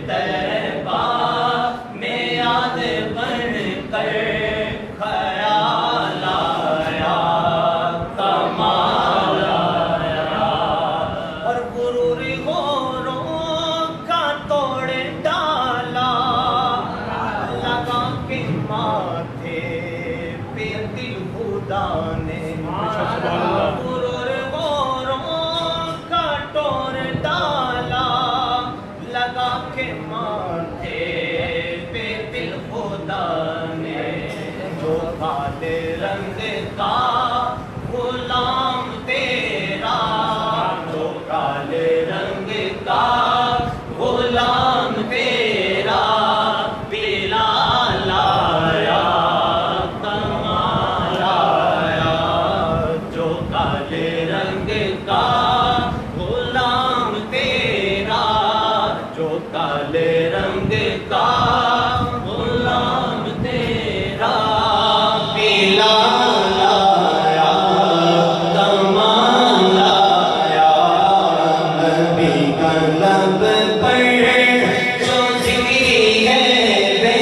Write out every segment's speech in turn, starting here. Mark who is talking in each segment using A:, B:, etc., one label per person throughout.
A: طیبہ میں یاد بن کر خیال آیا، کمال آیا، اور غرور غوروں کا توڑ ڈالا، لگا کے ماتھے پہ دل خدا نے، غرور غوروں کا توڑ ڈالا، لگا کے ماتھے پہ دل خدا نے، جو کالے رنگ کا غلام تیرا، جو کالے رنگ کا غلام تیرا، بلال آیا، کمال آیا، جو کالے رنگ کا غلام تیرا، جو کالے رنگ کا غلام تیرا، بلال آیا، کمال آیا، نبی کا لب پر جو ذکری ہے بے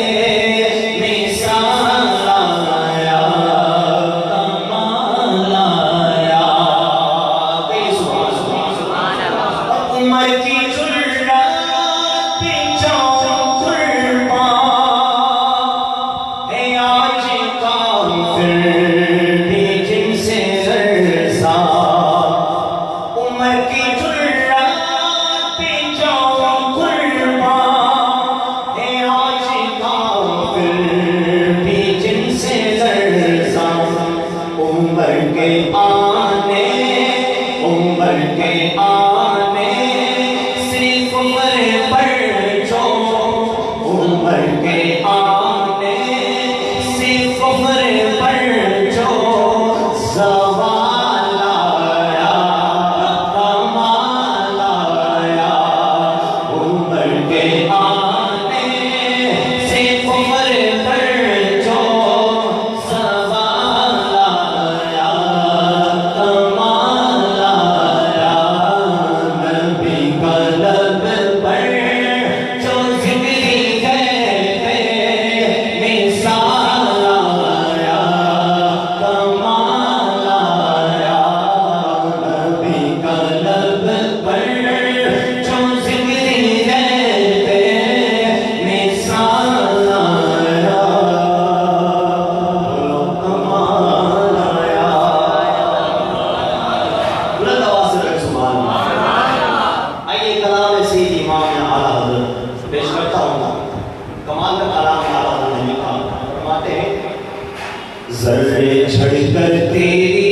A: مثال آیا، کمال آیا، سبحان اللہ، عمر کی ضرورت پہ جاؤں قربان، ہے آج کافر بھی جن سے لرزا، عمر کی ضرورت پہ جاؤں قربان، ہے آج کافر بھی جن سے لرزا، عمر کے آنے، عمر کے آنے، صرف عمر پر جو، عمر کے آنے، صرف عمر پر جو، زوال آیا، کمال آیا، عمر کے آنے، صرف عمر پر جو، زوال آیا، کمال آیا، نبی کا لب پر جو ذکری ہے بے مثال آیا، کمال آیا، نبی کا لب پر جو ذکری ہے بے مثال آیا، کمال آیا، بلند آواز سے کہہ سبحان اللہ۔ آئیے کلام سید امام اعلیٰ حضرت پیش کرتا ہوں، کمال کا کلام اعلیٰ حضرت نے لکھا، فرماتے ہیں، ذرے چھڑ کر تیری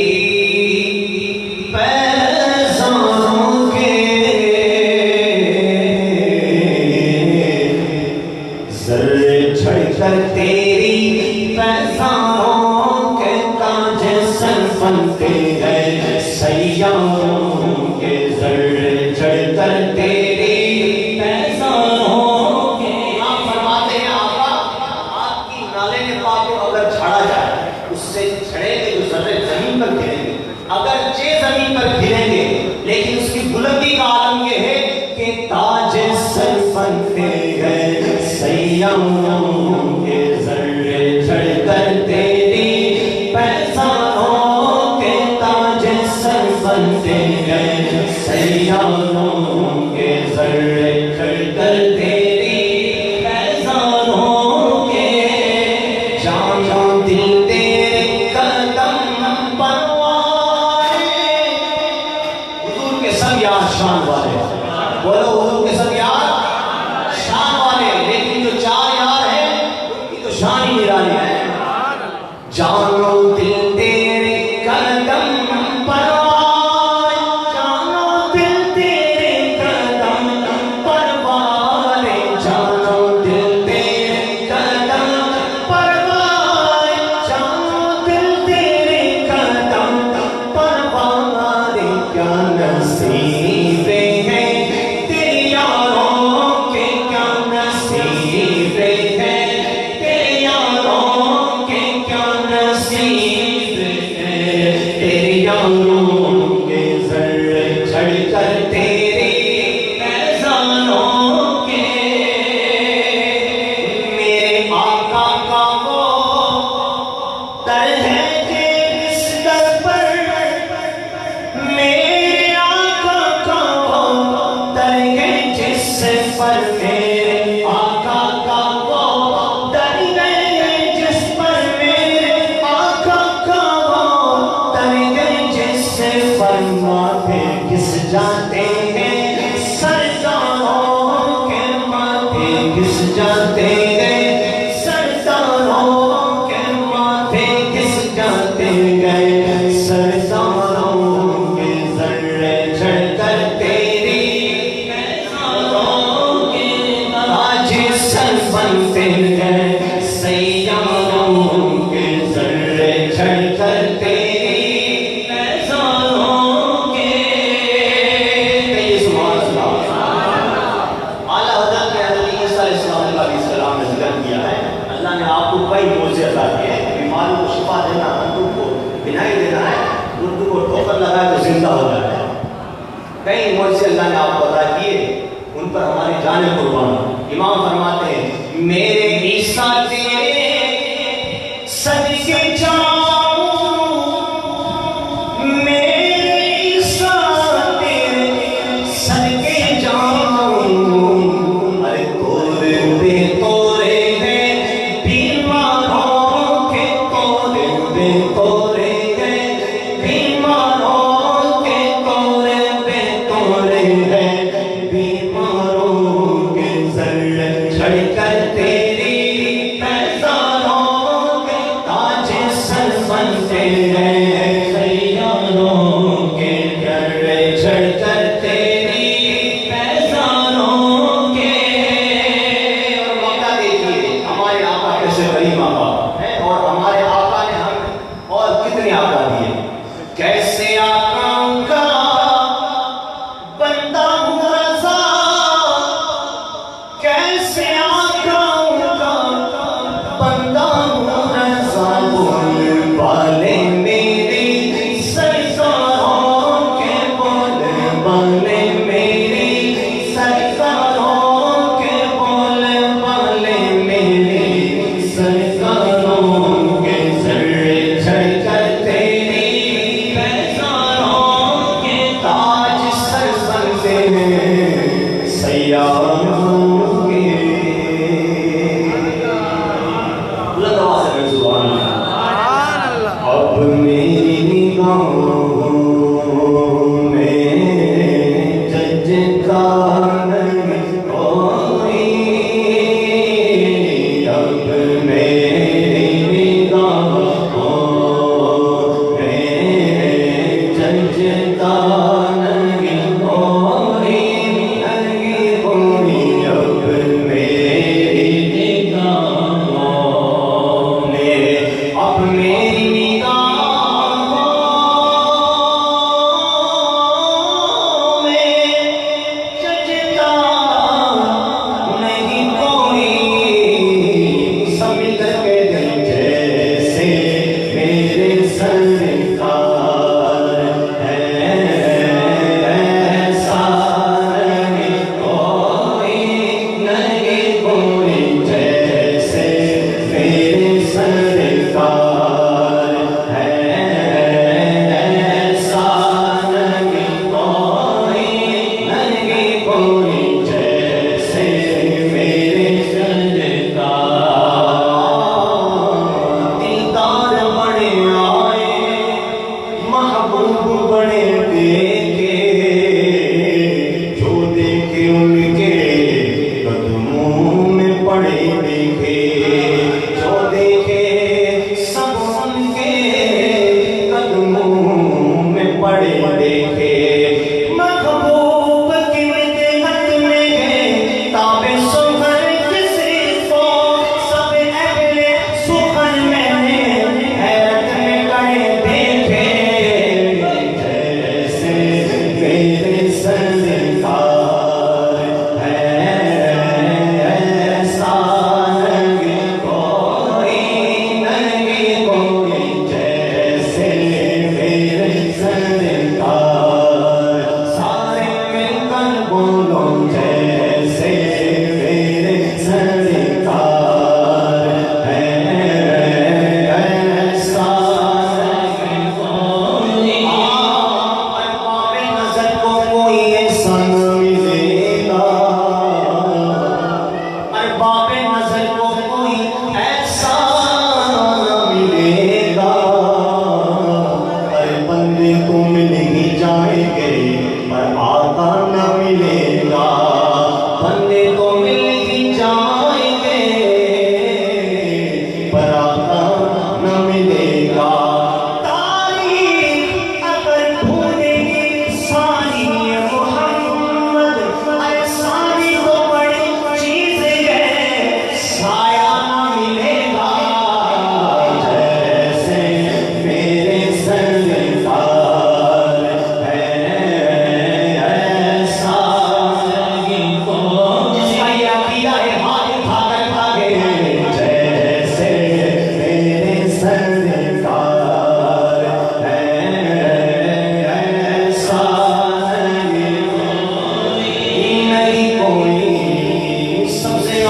A: پیزاروں کے، ذرے چھڑ کر تیری پیزاروں کے، تاج سر بنتے ہیں سیاروں کے، ذرے چڑھ کر تیری پیزاروں کے، آپ فرماتے ہیں آقا، آپ کی نالے نے پاک اگر چھڑا جائے، اس سے چھڑے گے جو ذرے زمین پر گریں گے، اگرچہ زمین پر گریں گے، لیکن اس کی بلندی کا عالم یہ ہے کہ تاج سر بنتے ہیں سیاروں کے، ذرے چڑھ کر تیری پیزاروں کے، تاج سر بنتے ہیں سیاروں کے، ذرے چڑھ کر تیری پیزاروں کے، جان جان دل تیرے قدم پروائے، حضور کے سب یار شان والے، بولو حضور کے سب یار شان والے، لیکن جو چار یار ہیں جاتے گئے سرداروں کے ماتھے کس جاتے گئے سرداروں کے ذرے چڑھ کر تیری پیزاروں کے تاج سر بنتے گئے سیاروں کے ذرے چڑھ کر تیری پیزاروں کے اللہ نے آپ کو کئی موجزے عطا کیے ہیں، بیماروں کو شفا دینا، اندھوں کو بینائی دینا ہے، مردوں کو ٹھوکر لگا تو زندہ ہو جاتا ہے۔ کئی موجزے اللہ نے آپ کو عطا کیے، ان پر ہماری جانیں قربان۔ امام فرماتے ہیں میرے عیسیٰ تیرے صدقے جاؤں، میرے عیسیٰ تیرے صدقے جاؤں، ارے تورے بے تورے ہیں بیماروں کے، تورے بے تورے ہیں بیماروں کے، تورے بے تورے ہیں بیماروں کے، ذرے چڑھ کر تیری پیزاروں کے تاج سر بنتے ہیں سیاروں کے، ذرے چڑھ کر تیری پیزاروں کے۔ اور موقع دیکھیے ہمارے آقا کیسے کریم آقا ہیں، اور ہمارے آقا نے ہم اور کتنے آقا دیے، کیسے آقا کا بندہ ہوں رضا، کیسے آقا کا بندہ ہوں رضا، بول بالے میری سرکاروں کے، بول بالے میری سرکاروں کے، بول بالے میری سرکاروں کے، ذرے چڑھ کر تیری پیزاروں کے تاج سر بنتے ہیں سیاروں کے۔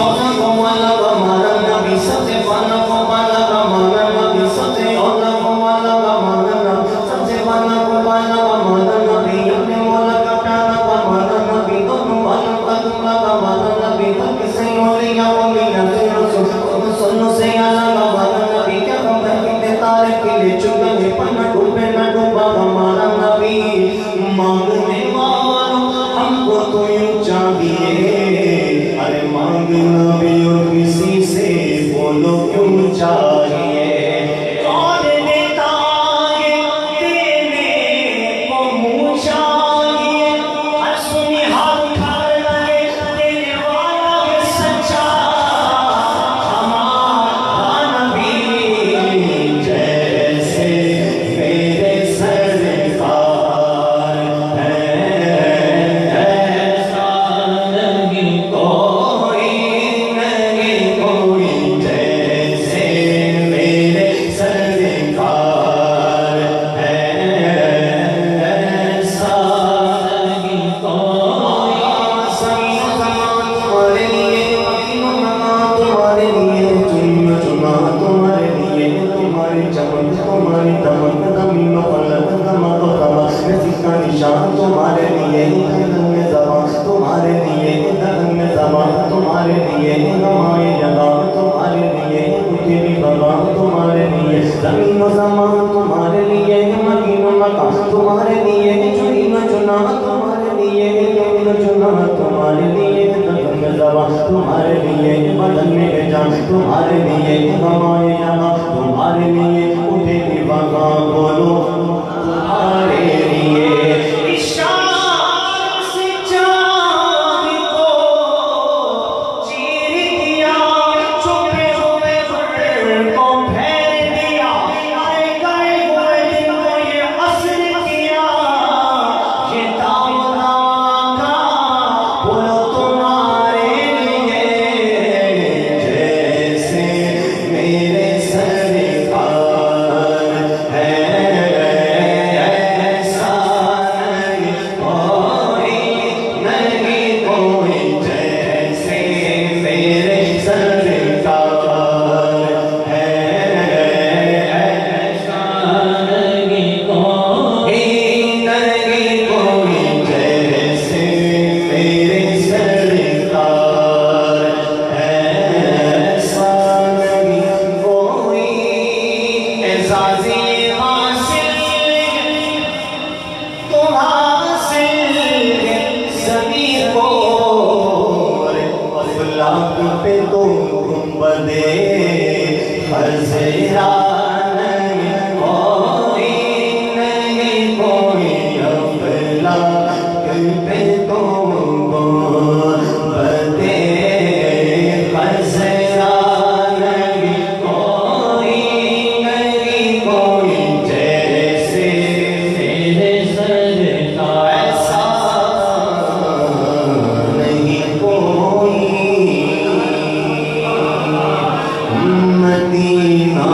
A: اولا کو والا ہمارا نبی سب سے والا کو والا ہمارا نبی سب سے اولا کو والا ہمارا نبی سب سے والا کو والا ہمارا نبی اپنے مولا کا پیارا ہمارا نبی دونوں والوں کا دعا ہمارا نبی تک سے اولیاء اولیاء رسول سنو سے اعلیٰ ہمارا نبی کیا خبر کتنے تارے کے لیے چکا ہے پنا ڈوبے نہ ڈوبا ہمارا نبی مانگنے والوں ہم کو تو یوں چاہیے ارے مانگنا بھی اور کسی سے بولو کیوں چاہیے کون دیتا ہے دینے کو منہ چاہیے ہر سنی ہاتھ اٹھا لگے دینے والا ہے سچا ہمارا نبی جیسے میرے سرکار ہے ایسا نہیں کوئی جیسے میرے سرکار ہے ایسا نہیں کوئی سبھی زمان تمہارے لیے تمہارے لیے چنا تمہارے لیے تمہاری چمن تمہاری دمن دمین و فلک دمک و دمک جس کا نشان تمہارے لیے دھن زبان تمہارے لیے دھن زبان تمہارے لیے نمائے جگہ تمہارے لیے تیری بغان تمہارے لیے زمین و زمان تمہارے لیے مکین و مکان تمہارے لیے چنین و چنا تمہارے لیے چنین و چنا تمہارے لیے دھن زبان تمہارے لیے بدن میں جان تمہارے لیے نمائے جگہ تمہارے لیے اٹھے کی بغان بولو تمہارے لیے اشارت سے چاند کو چیر دیا چھپے ہوئے بر کو پھیر دیا آئے گئے ہوئے دن کو یہ اثر کیا یہ دعویٰ کا بولو تمہارے لیے جیسے میرے سرکار ہے ایسا نہیں کوئی جیسے میرے سرکار ہے ایسا نہیں کوئی جیسے میرے سرکار ہے ایسا نہیں کوئی اعزازی حاصل تو حاصل سبھی کو افلاک پہ تو گنبدے خزرا نہیں کوئی افلاک پہ تو گنبدے خزرا نہیں کوئی جیسے میرے سرکار ایسا نہیں کوئی مدینہ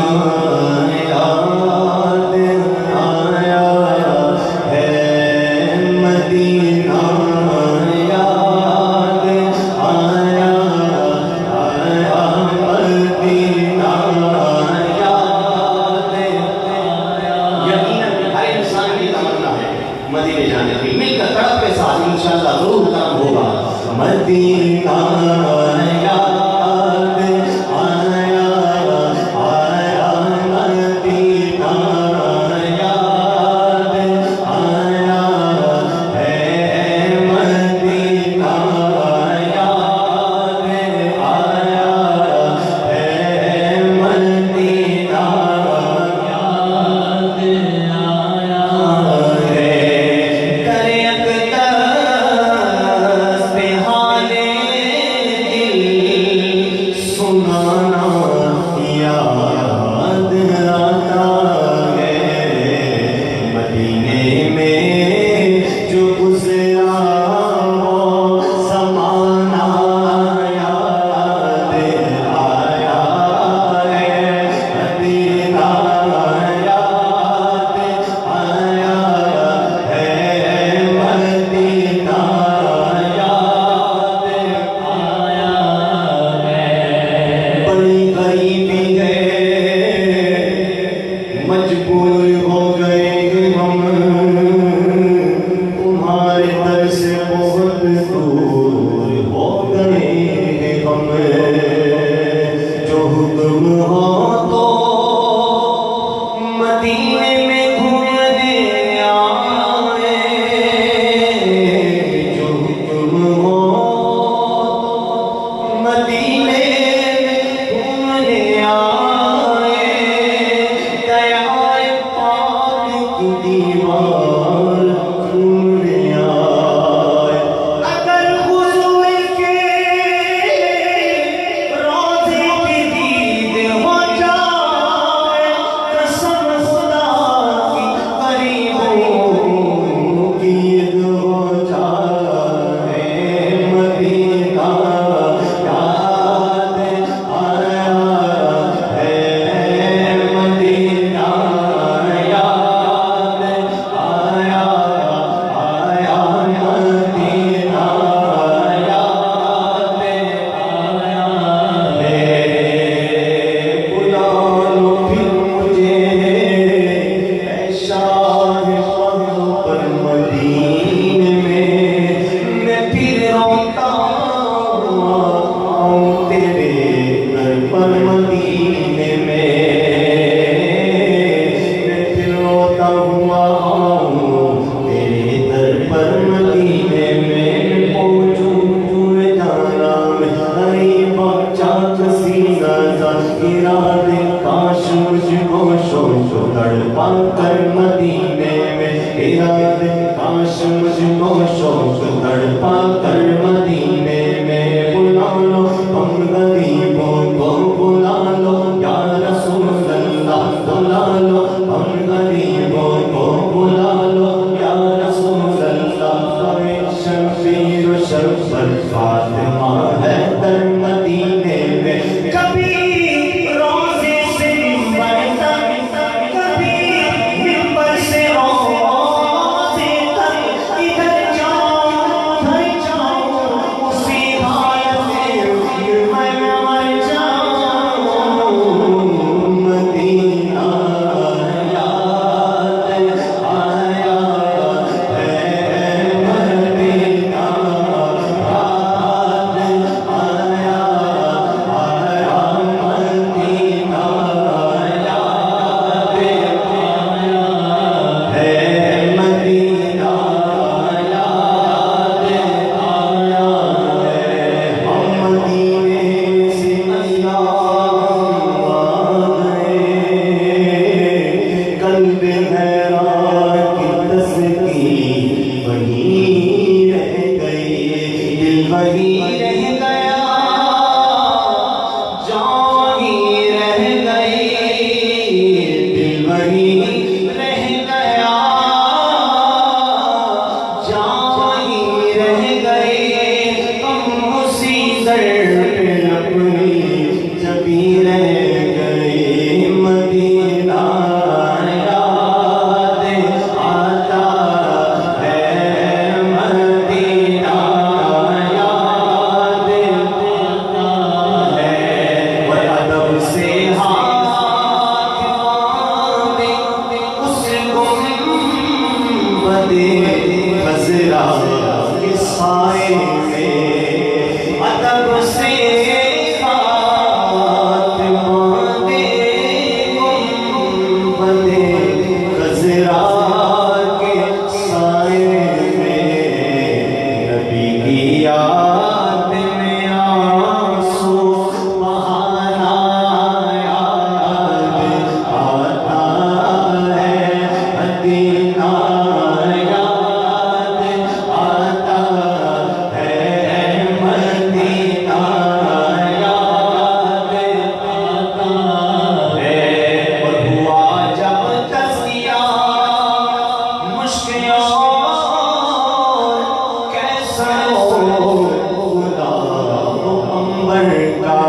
A: کا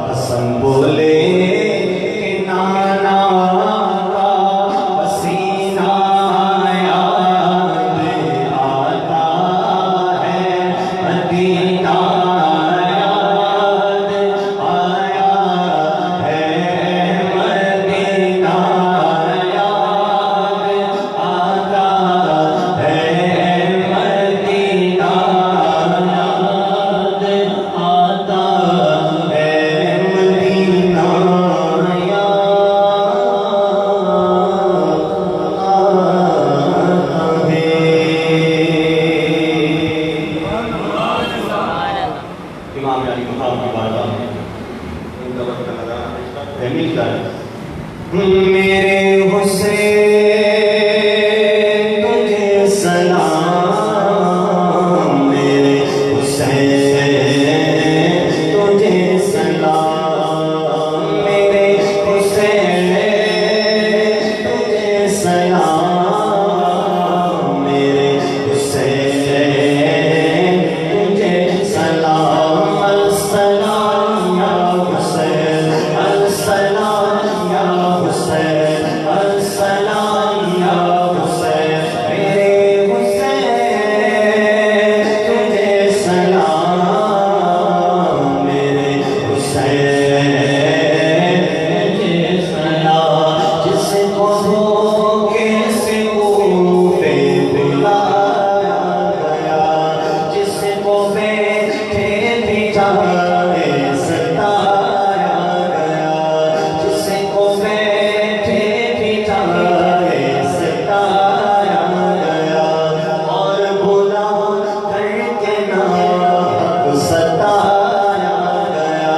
A: قسم بولے کہ نانا کا پسینہ یاد آتا ہے، مدینہ یاد آیا ہے، مدینہ یاد آتا ہے، مدینہ یاد آتا ہے، مدینہ امام علی مقام کی بارگاہ میں ان کا وقت لگا تحمیل کر میرے حسین تجھے سلام، میرے حسین تجھے سلام، میرے حسین تجھے سلام، میرے حسین تجھے سلام، السلام یا حسین، السلام یا حسین، السلام یا حسین، میرے حسین تجھے سلام، میرے حسین تجھے سلام، جس کو دھوکے سے پہ بلایا گیا، جس کو بیٹھے بٹھائے ستایا گیا، جس کو بیٹھے بٹھائے ستایا گیا، اور بلا کر کے ناک ستایا گیا،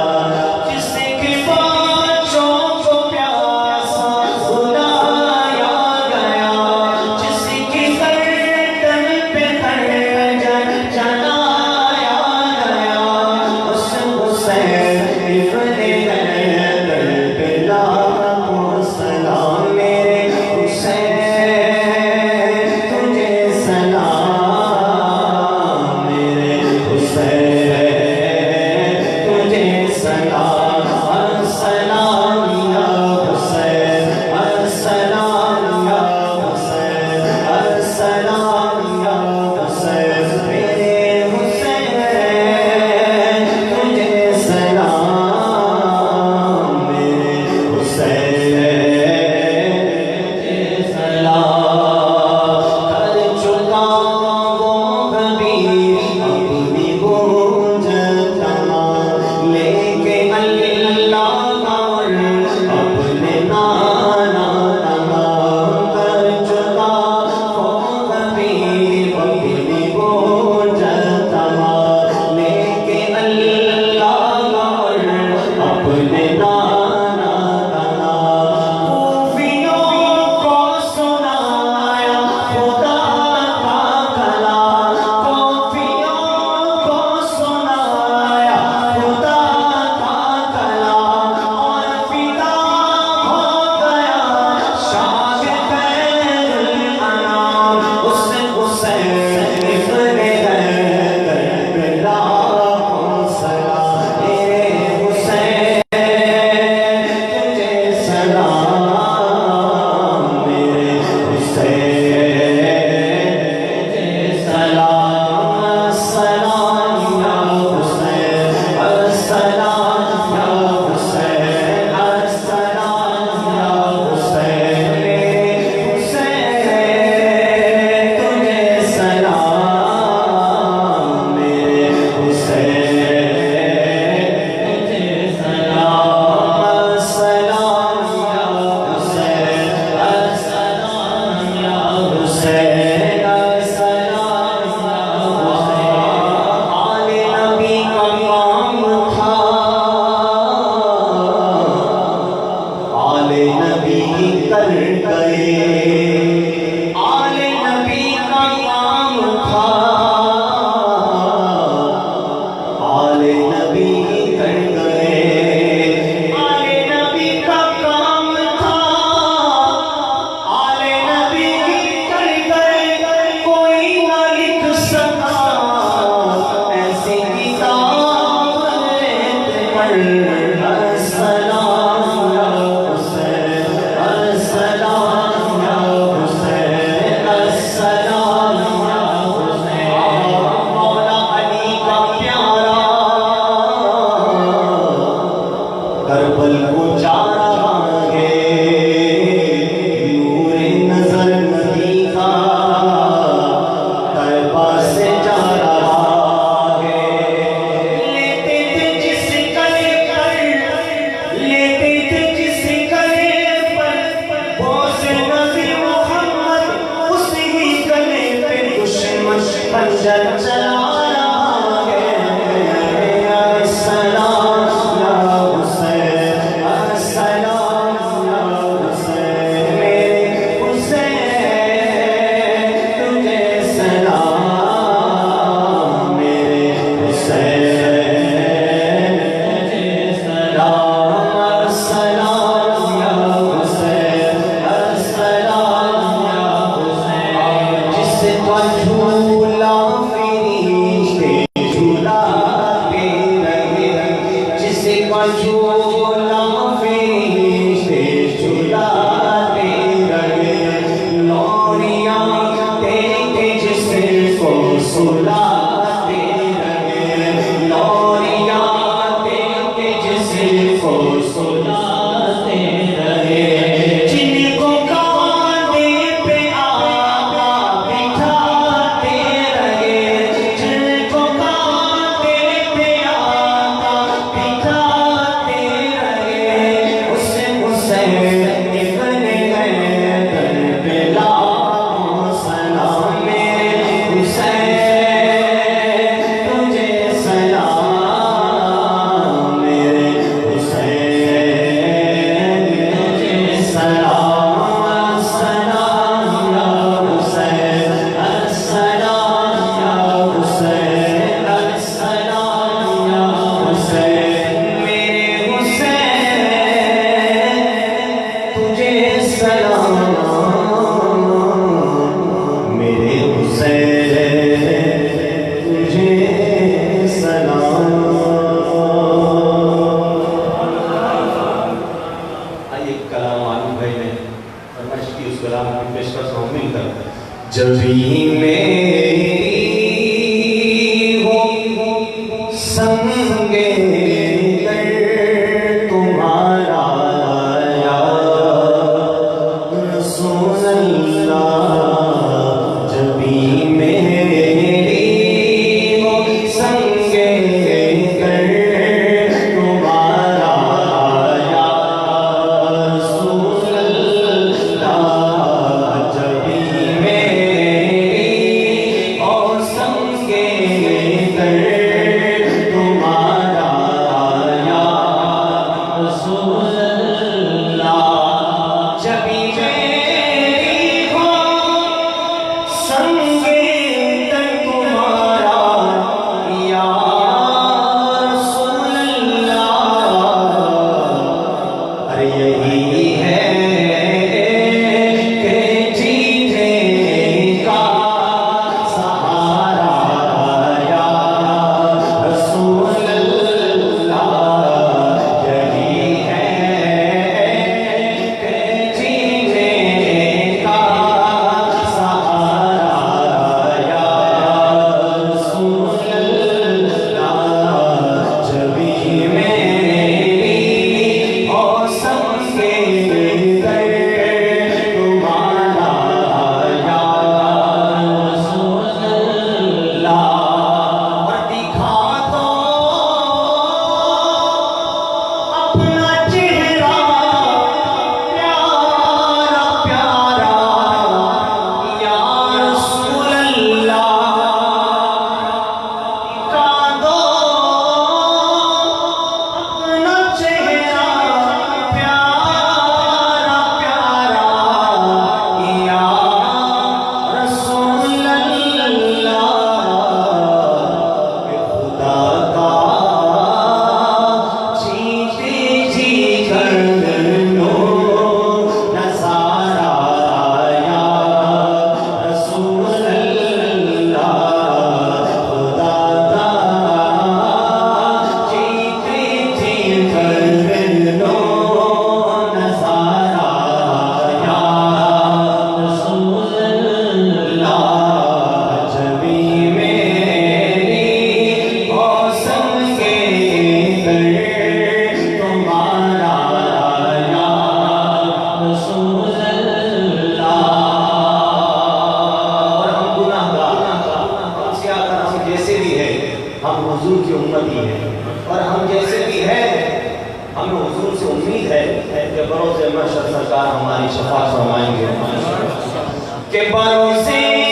A: جس کے بچوں کو پیاسا سلایا گیا، جس کی گردن پہ خنجر چلایا گیا، اس حسین ابن حیدر پہ لاکھوں سلام، میرے حسین تجھے سلام، میرے حسین تجھے سلام، السلام یا حسین، السلام یا حسین، السلام یا حسین، میرے حسین تجھے سلام۔ کہ بروزے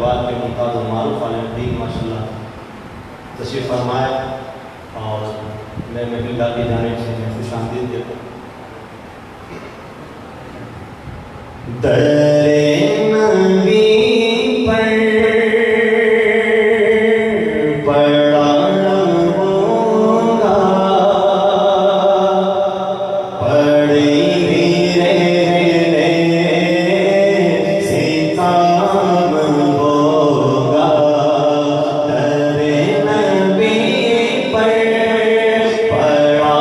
A: طیبات کے ممتاز و معروف عالم دین ماشاءاللہ تشریف فرمائے اور میں محفل گاہ کی جانب سے خوش آمدید دیتا ہوں۔ در نبی پر پڑا ہوگا پڑی رہنے سے کام ہوگا۔ در نبی پر پڑا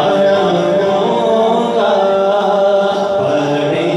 A: ہوگا پڑی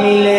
A: ملے